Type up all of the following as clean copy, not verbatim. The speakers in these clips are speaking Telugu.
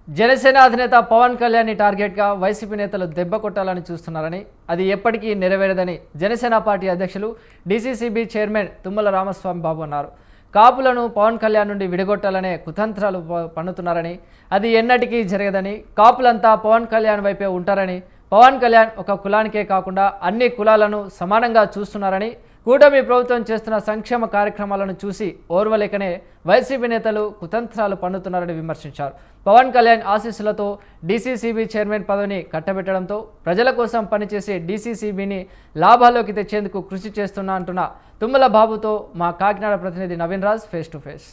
జనసేన అధినేత పవన్ కళ్యాణ్ టార్గెట్గా వైసీపీ నేతలు దెబ్బ కొట్టాలని చూస్తున్నారని, అది ఎప్పటికీ నెరవేరదని జనసేన పార్టీ అధ్యక్షులు డీసీసీబీ చైర్మన్ తుమ్మల రామస్వామి బాబు అన్నారు. కాపులను పవన్ కళ్యాణ్ నుండి విడగొట్టాలనే కుతంత్రాలు పన్నుతున్నారని, అది ఎన్నటికీ జరగదని, కాపులంతా పవన్ కళ్యాణ్ వైపే ఉంటారని, పవన్ కళ్యాణ్ ఒక కులానికే కాకుండా అన్ని కులాలను సమానంగా చూస్తున్నారని, కూటమి ప్రభుత్వం చేస్తున్న సంక్షేమ కార్యక్రమాలను చూసి ఓర్వలేకనే వైసీపీ నేతలు కుతంత్రాలు పన్నుతున్నారని విమర్శించారు. పవన్ కళ్యాణ్ ఆశీస్సులతో డీసీసీబీ చైర్మన్ పదవిని కట్టబెట్టడంతో ప్రజల కోసం పనిచేసే డీసీసీబీని లాభాల్లోకి తెచ్చేందుకు కృషి చేస్తున్నా అంటున్న తుమ్మల బాబుతో మా కాకినాడ ప్రతినిధి Naveen Raj face to face.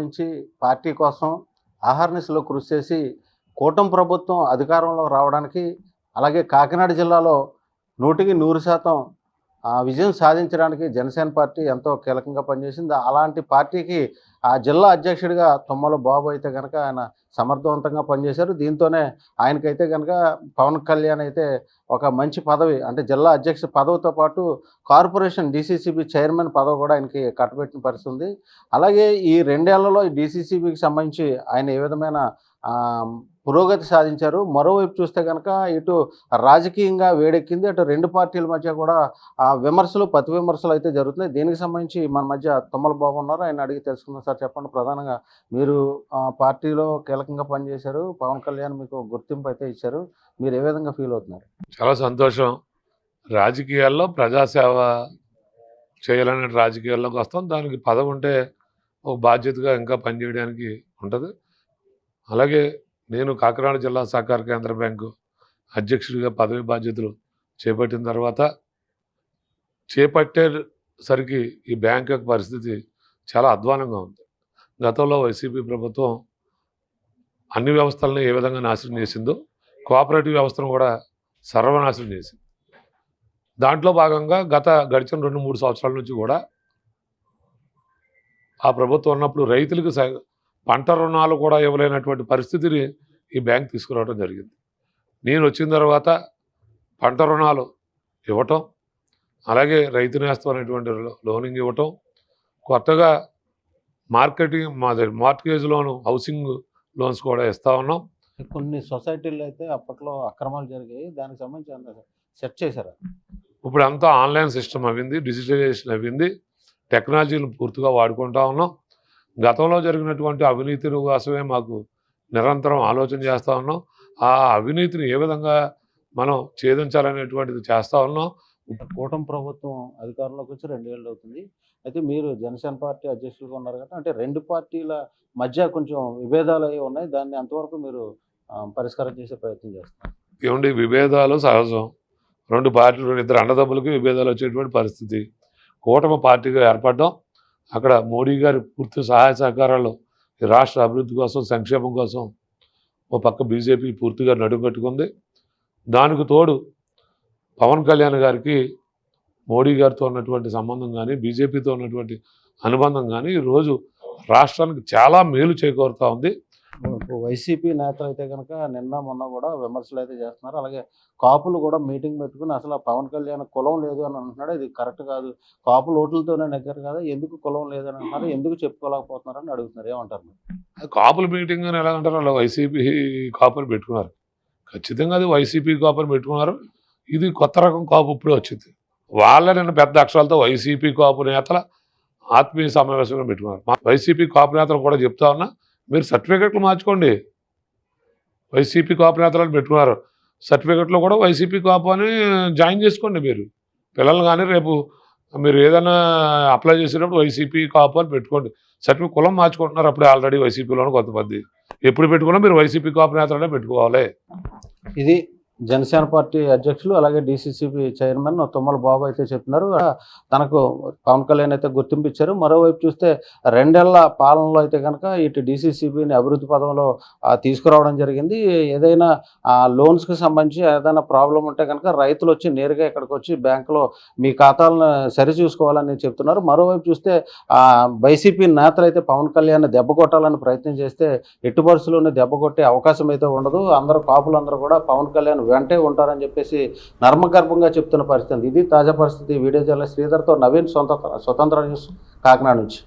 నుంచి పార్టీ కోసం ఆహర్నిశలో కృషి చేసి కూటమి ప్రభుత్వం అధికారంలో రావడానికి, అలాగే కాకినాడ జిల్లాలో 100% విజయం సాధించడానికి జనసేన పార్టీ ఎంతో కీలకంగా పనిచేసింది. అలాంటి పార్టీకి ఆ జిల్లా అధ్యక్షుడిగా తుమ్మల బాబు అయితే కనుక ఆయన సమర్థవంతంగా పనిచేశారు. దీంతోనే ఆయనకైతే కనుక పవన్ కళ్యాణ్ అయితే ఒక మంచి పదవి, అంటే జిల్లా అధ్యక్ష పదవితో పాటు కార్పొరేషన్ డీసీసీబీ చైర్మన్ పదవి కూడా ఆయనకి కట్టబెట్టిన పరిస్థితి ఉంది. అలాగే ఈ 2 ఏళ్లలో ఈ డీసీసీబీకి సంబంధించి ఆయన ఏ విధమైన పురోగతి సాధించారు. మరోవైపు చూస్తే కనుక ఇటు రాజకీయంగా వేడెక్కింది, అటు 2 పార్టీల మధ్య కూడా విమర్శలు ప్రతి విమర్శలు అయితే జరుగుతున్నాయి. దీనికి సంబంధించి మన మధ్య తుమ్మల బాబు ఉన్నారు, ఆయన అడిగి తెలుసుకుందాం. సార్ చెప్పండి, ప్రధానంగా మీరు పార్టీలో కీలకంగా పనిచేశారు, పవన్ కళ్యాణ్ మీకు గుర్తింపు అయితే ఇచ్చారు, మీరు ఏ విధంగా ఫీల్ అవుతున్నారు? చాలా సంతోషం. రాజకీయాల్లో ప్రజాసేవ చేయాలనే రాజకీయాల్లోకి వస్తాం. దానికి పదవి ఉంటే ఒక బాధ్యతగా ఇంకా పనిచేయడానికి ఉంటుంది. అలాగే నేను కాకినాడ జిల్లా సహకార కేంద్ర బ్యాంకు అధ్యక్షుడిగా పదవి బాధ్యతలు చేపట్టిన తర్వాత చేపట్టేసరికి ఈ బ్యాంక్ యొక్క పరిస్థితి చాలా అధ్వానంగా ఉంది. గతంలో వైసీపీ ప్రభుత్వం అన్ని వ్యవస్థలను ఏ విధంగా నాశనం చేసిందో కోఆపరేటివ్ వ్యవస్థను కూడా సర్వనాశనం చేసింది. దాంట్లో భాగంగా గడిచిన 2-3 సంవత్సరాల నుంచి కూడా ఆ ప్రభుత్వం ఉన్నప్పుడు రైతులకు పంట రుణాలు కూడా ఇవ్వలేనటువంటి పరిస్థితిని ఈ బ్యాంక్ తీసుకురావడం జరిగింది. నేను వచ్చిన తర్వాత పంట రుణాలు ఇవ్వటం, అలాగే రైతు నేస్తం అనేటువంటి లోనింగ్ ఇవ్వటం, కొత్తగా మార్ట్గేజ్ లోను, హౌసింగ్ లోన్స్ కూడా ఇస్తూ ఉన్నాం. కొన్ని సొసైటీల్లో అయితే అప్పట్లో అక్రమాలు జరిగాయి, దానికి సంబంధించి సెట్ చేశారు. ఇప్పుడు అంతా ఆన్లైన్ సిస్టమ్ అయింది, డిజిటలైజేషన్ అయింది, టెక్నాలజీని పూర్తిగా వాడుకుంటా ఉన్నాం. గతంలో జరిగినటువంటి అవినీతి కోసమే మాకు నిరంతరం ఆలోచన చేస్తూ ఉన్నాం. ఆ అవినీతిని ఏ విధంగా మనం ఛేదించాలనేటువంటిది చేస్తూ ఉన్నాం. కూటమి ప్రభుత్వం అధికారంలోకి వచ్చి 2 ఏళ్ళు అవుతుంది. అయితే మీరు జనసేన పార్టీ అధ్యక్షులుగా ఉన్నారు కదా, అంటే 2 పార్టీల మధ్య కొంచెం విభేదాలు అవి ఉన్నాయి, దాన్ని ఎంతవరకు మీరు పరిష్కారం చేసే ప్రయత్నం చేస్తారు? ఏమండి, విభేదాలు సహజం. 2 పార్టీలు, 2 అన్నదమ్ములకి విభేదాలు వచ్చేటువంటి పరిస్థితి. కూటమి పార్టీగా ఏర్పడడం, అక్కడ మోడీ గారి పూర్తి సహాయ సహకారాలు ఈ రాష్ట్ర అభివృద్ధి కోసం, సంక్షేమం కోసం ఓ పక్క బీజేపీ పూర్తిగా నడుపెట్టుకుంది. దానికి తోడు పవన్ కళ్యాణ్ గారికి మోడీ గారితో ఉన్నటువంటి సంబంధం కానీ, బీజేపీతో ఉన్నటువంటి అనుబంధం కానీ ఈరోజు రాష్ట్రానికి చాలా మేలు చేకూరుతూ ఉంది. వైసీపీ నేతలు అయితే కనుక నిన్న మొన్న కూడా విమర్శలు అయితే చేస్తున్నారు. అలాగే కాపులు కూడా మీటింగ్ పెట్టుకుని అసలు పవన్ కళ్యాణ్ కులం లేదు అని అంటున్నాడు, ఇది కరెక్ట్ కాదు, కాపులు ఓట్లతోనే నెగ్గారు కదా, ఎందుకు కులం లేదని అంటున్నారు, ఎందుకు చెప్పుకోలేకపోతున్నారని అడుగుతున్నారు, ఏమంటారు? కాపుల మీటింగ్ అని ఎలా అంటారు? అలా వైసీపీ కాపుని పెట్టుకున్నారు, ఖచ్చితంగా అది వైసీపీ కాపుని పెట్టుకున్నారు. ఇది కొత్త రకం కాపు ఇప్పుడే వచ్చింది. వాళ్ళ నిన్న పెద్ద అక్షరాలతో వైసీపీ కాపు నేతల ఆత్మీయ సమావేశంలో పెట్టుకున్నారు. వైసీపీ కాపు నేతలు కూడా చెప్తా ఉన్నా, మీరు సర్టిఫికెట్లు మార్చుకోండి. వైసీపీ కాపు నేతలను పెట్టుకున్నారు, సర్టిఫికెట్లో కూడా వైసీపీ కాపు అని జాయిన్ చేసుకోండి. మీరు పిల్లలు కానీ రేపు మీరు ఏదైనా అప్లై చేసేటప్పుడు వైసీపీ కాపు అని పెట్టుకోండి. సర్టిఫికెట్ కులం మార్చుకుంటున్నారు అప్పుడే ఆల్రెడీ వైసీపీలోనే కొంతమంది. ఎప్పుడు పెట్టుకున్నా మీరు వైసీపీ కాపు నేతలనే పెట్టుకోవాలి. ఇది జనసేన పార్టీ అధ్యక్షులు అలాగే డీసీసీబీ చైర్మన్ తుమ్మల బాబు అయితే చెప్తున్నారు. తనకు పవన్ కళ్యాణ్ అయితే గుర్తింపు ఇచ్చారు. మరోవైపు చూస్తే 2 ఏళ్ల పాలనలో అయితే కనుక ఇటు డీసీసీబీని అభివృద్ధి పదంలో తీసుకురావడం జరిగింది. ఏదైనా లోన్స్కి సంబంధించి ఏదైనా ప్రాబ్లం ఉంటే కనుక రైతులు వచ్చి నేరుగా ఇక్కడికి వచ్చి బ్యాంకులో మీ ఖాతాలను సరి చూసుకోవాలని చెప్తున్నారు. మరోవైపు చూస్తే వైసీపీ నేతలు అయితే పవన్ కళ్యాణ్ దెబ్బ కొట్టాలని ప్రయత్నం చేస్తే ఎట్టి పరిస్థితుల్లోనే దెబ్బ కొట్టే అవకాశం అయితే ఉండదు. కాపులందరూ కూడా పవన్ కళ్యాణ్ వెంటే ఉంటారని చెప్పేసి నర్మగర్భంగా చెప్తున్న పరిస్థితి. ఇది తాజా పరిస్థితి. వీడియో జర్నలిస్ట్ శ్రీధర్తో నవీన్, స్వతంత్ర న్యూస్, కాకినాడ నుంచి.